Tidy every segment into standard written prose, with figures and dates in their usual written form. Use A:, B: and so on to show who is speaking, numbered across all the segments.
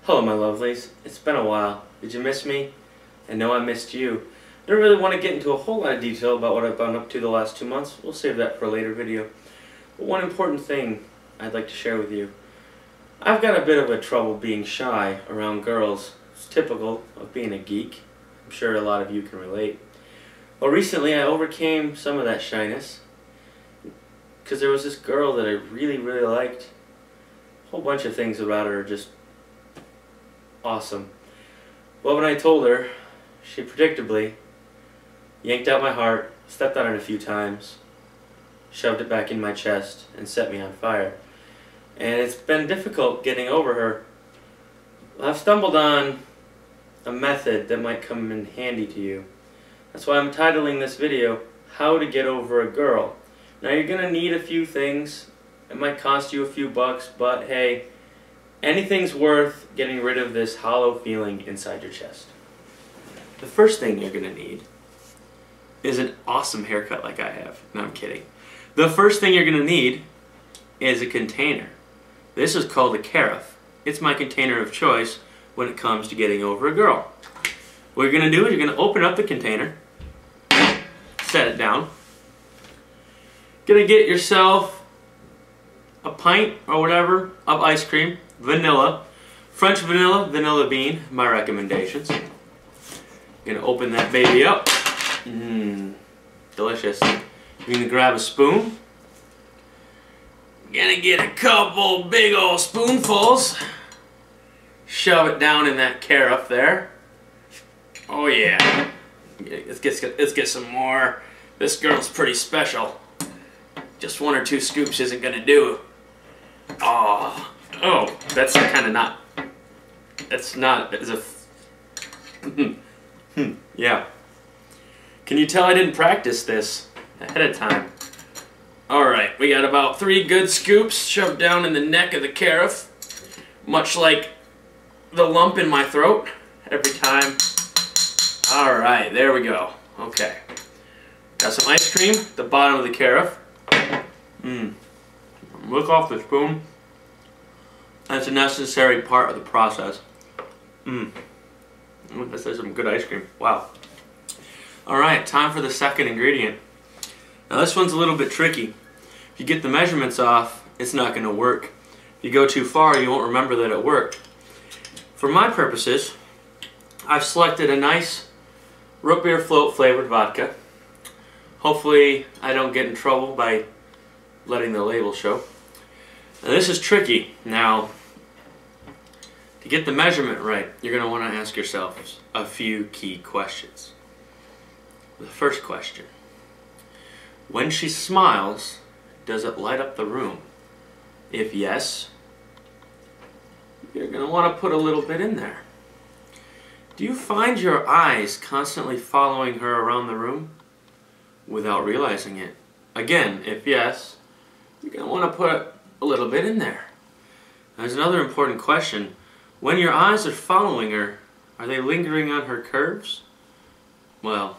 A: Hello my lovelies, it's been a while. Did you miss me? I know I missed you. I don't really want to get into a whole lot of detail about what I've been up to the last 2 months. We'll save that for a later video. But one important thing I'd like to share with you. I've got a bit of a trouble being shy around girls. It's typical of being a geek. I'm sure a lot of you can relate. Well, recently I overcame some of that shyness because there was this girl that I really liked. A whole bunch of things about her are just awesome. Well, when I told her, she predictably yanked out my heart, stepped on it a few times, shoved it back in my chest, and set me on fire. And it's been difficult getting over her. I've stumbled on a method that might come in handy to you. That's why I'm titling this video, How to Get Over a Girl. Now you're going to need a few things. It might cost you a few bucks, but hey, anything's worth getting rid of this hollow feeling inside your chest. The first thing you're going to need is an awesome haircut like I have. No, I'm kidding. The first thing you're going to need is a container. This is called a carafe. It's my container of choice when it comes to getting over a girl. What you're going to do is you're going to open up the container, set it down. Going to get yourself a pint or whatever of ice cream, vanilla, French vanilla, vanilla bean, my recommendations. Gonna open that baby up. Delicious. You're gonna grab a spoon. Gonna get a couple big old spoonfuls. Shove it down in that carafe there. Oh yeah. Let's get some more. This girl's pretty special. Just 1 or 2 scoops isn't gonna do. Oh, that's kind of not. That's not as a. Yeah. Can you tell I didn't practice this ahead of time? Alright, we got about 3 good scoops shoved down in the neck of the carafe. Much like the lump in my throat every time. Alright, there we go. Okay. Got some ice cream at the bottom of the carafe. Look off the spoon. That's a necessary part of the process. This is some good ice cream. Wow. Alright, time for the second ingredient. Now this one's a little bit tricky. If you get the measurements off, it's not going to work. If you go too far, you won't remember that it worked. For my purposes, I've selected a nice root beer float flavored vodka. Hopefully I don't get in trouble by letting the label show. Now this is tricky. Now, to get the measurement right, you're going to want to ask yourself a few key questions. The first question: when she smiles, does it light up the room? If yes, you're going to want to put a little bit in there. Do you find your eyes constantly following her around the room without realizing it? Again, if yes, you're going to want to put a little bit in there. There's another important question. When your eyes are following her, are they lingering on her curves? Well,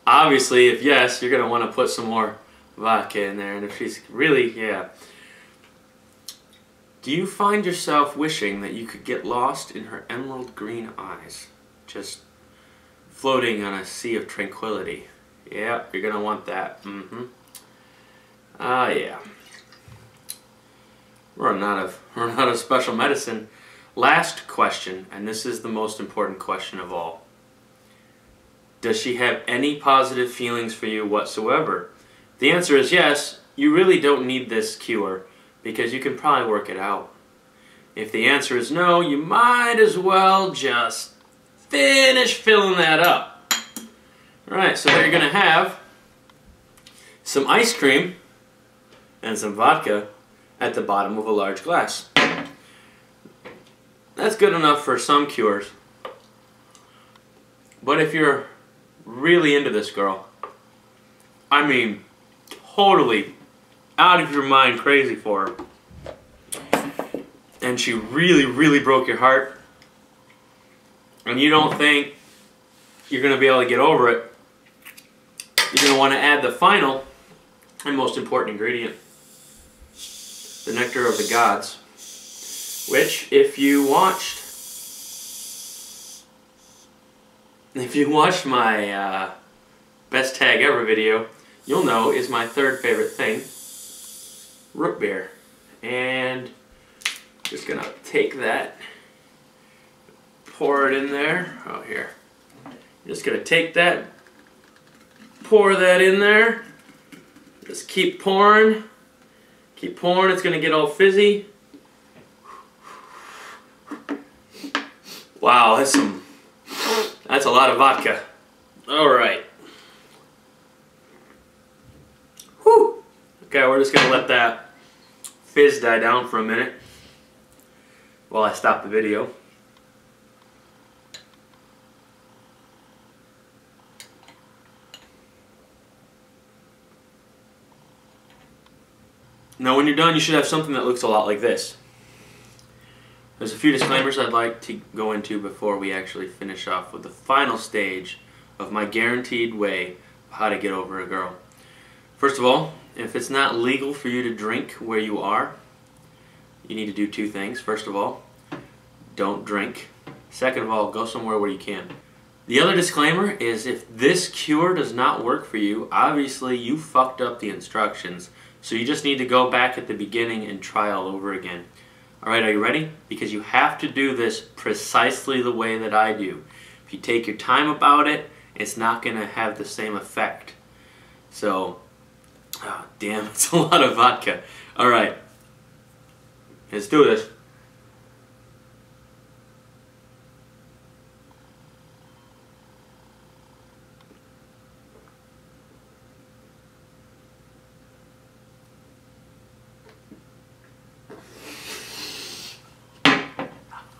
A: obviously, if yes, you're going to want to put some more vodka in there. And if she's really, Do you find yourself wishing that you could get lost in her emerald green eyes? Just floating on a sea of tranquility. Yeah, you're going to want that. Yeah. We're not of special medicine. Last question, and this is the most important question of all. Does she have any positive feelings for you whatsoever? If the answer is yes, you really don't need this cure because you can probably work it out. If the answer is no, you might as well just finish filling that up. Alright, so there you're going to have some ice cream and some vodka at the bottom of a large glass. That's good enough for some cures. But if you're really into this girl, I mean totally out of your mind crazy for her, and she really broke your heart, and you don't think you're going to be able to get over it, you're going to want to add the final and most important ingredient, the nectar of the gods. which if you watched my best tag ever video, you'll know is my third favorite thing, root beer. And just gonna take that, pour it in there. Oh, here. Just gonna take that, pour that in there. Just keep pouring. Keep pouring. It's gonna get all fizzy. Wow, that's a lot of vodka. All right. Whew. Okay, we're just gonna let that fizz die down for a minute while I stop the video. Now when you're done, you should have something that looks a lot like this. There's a few disclaimers I'd like to go into before we actually finish off with the final stage of my guaranteed way of how to get over a girl. First of all, if it's not legal for you to drink where you are, you need to do two things. First of all, don't drink. Second of all, go somewhere where you can. The other disclaimer is if this cure does not work for you, obviously you fucked up the instructions. So you just need to go back at the beginning and try all over again. Alright, are you ready? Because you have to do this precisely the way that I do. If you take your time about it, it's not going to have the same effect. So, oh, damn, it's a lot of vodka. Alright, let's do this.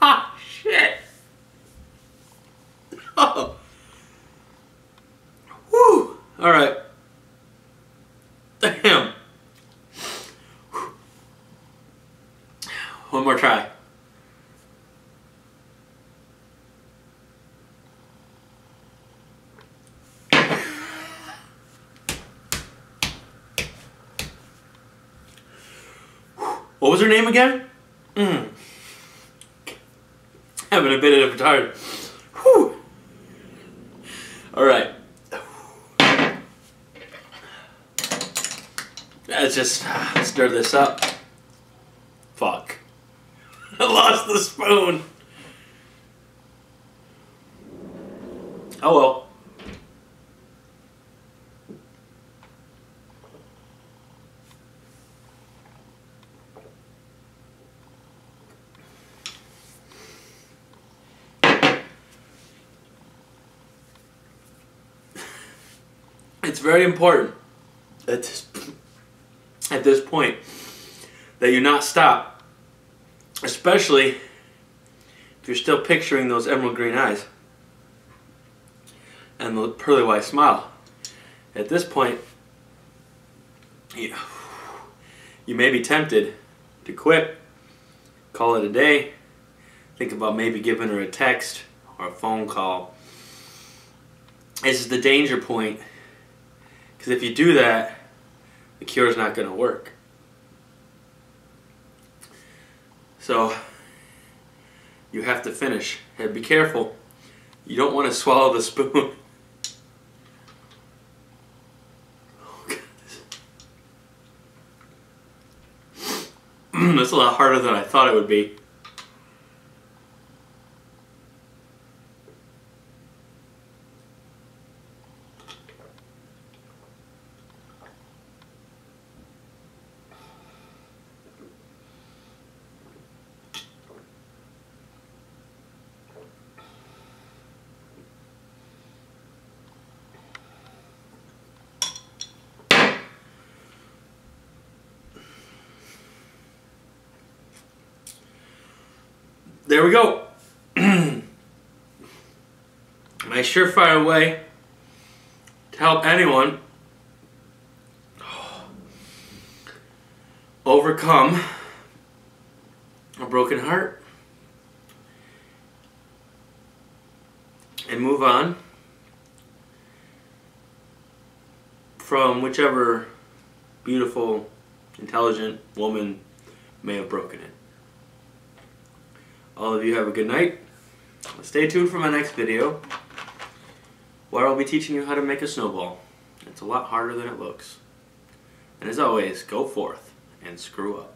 A: Ah, shit! Oh. Whew! Alright. Damn. One more try. What was her name again? Having a bit of a tired. Whew. Alright. Let's just stir this up. Fuck. I lost the spoon. Oh well. It's very important at this point that you not stop, especially if you're still picturing those emerald green eyes and the pearly white smile. At this point, you may be tempted to quit, call it a day, think about maybe giving her a text or a phone call. This is the danger point. Because if you do that, the cure is not going to work. So, you have to finish. And be careful. You don't want to swallow the spoon. Oh, God. That's a lot harder than I thought it would be. There we go. My surefire way to help anyone overcome a broken heart and move on from whichever beautiful, intelligent woman may have broken it. All of you have a good night. Stay tuned for my next video, where I'll be teaching you how to make a snowball. It's a lot harder than it looks. And as always, go forth and screw up.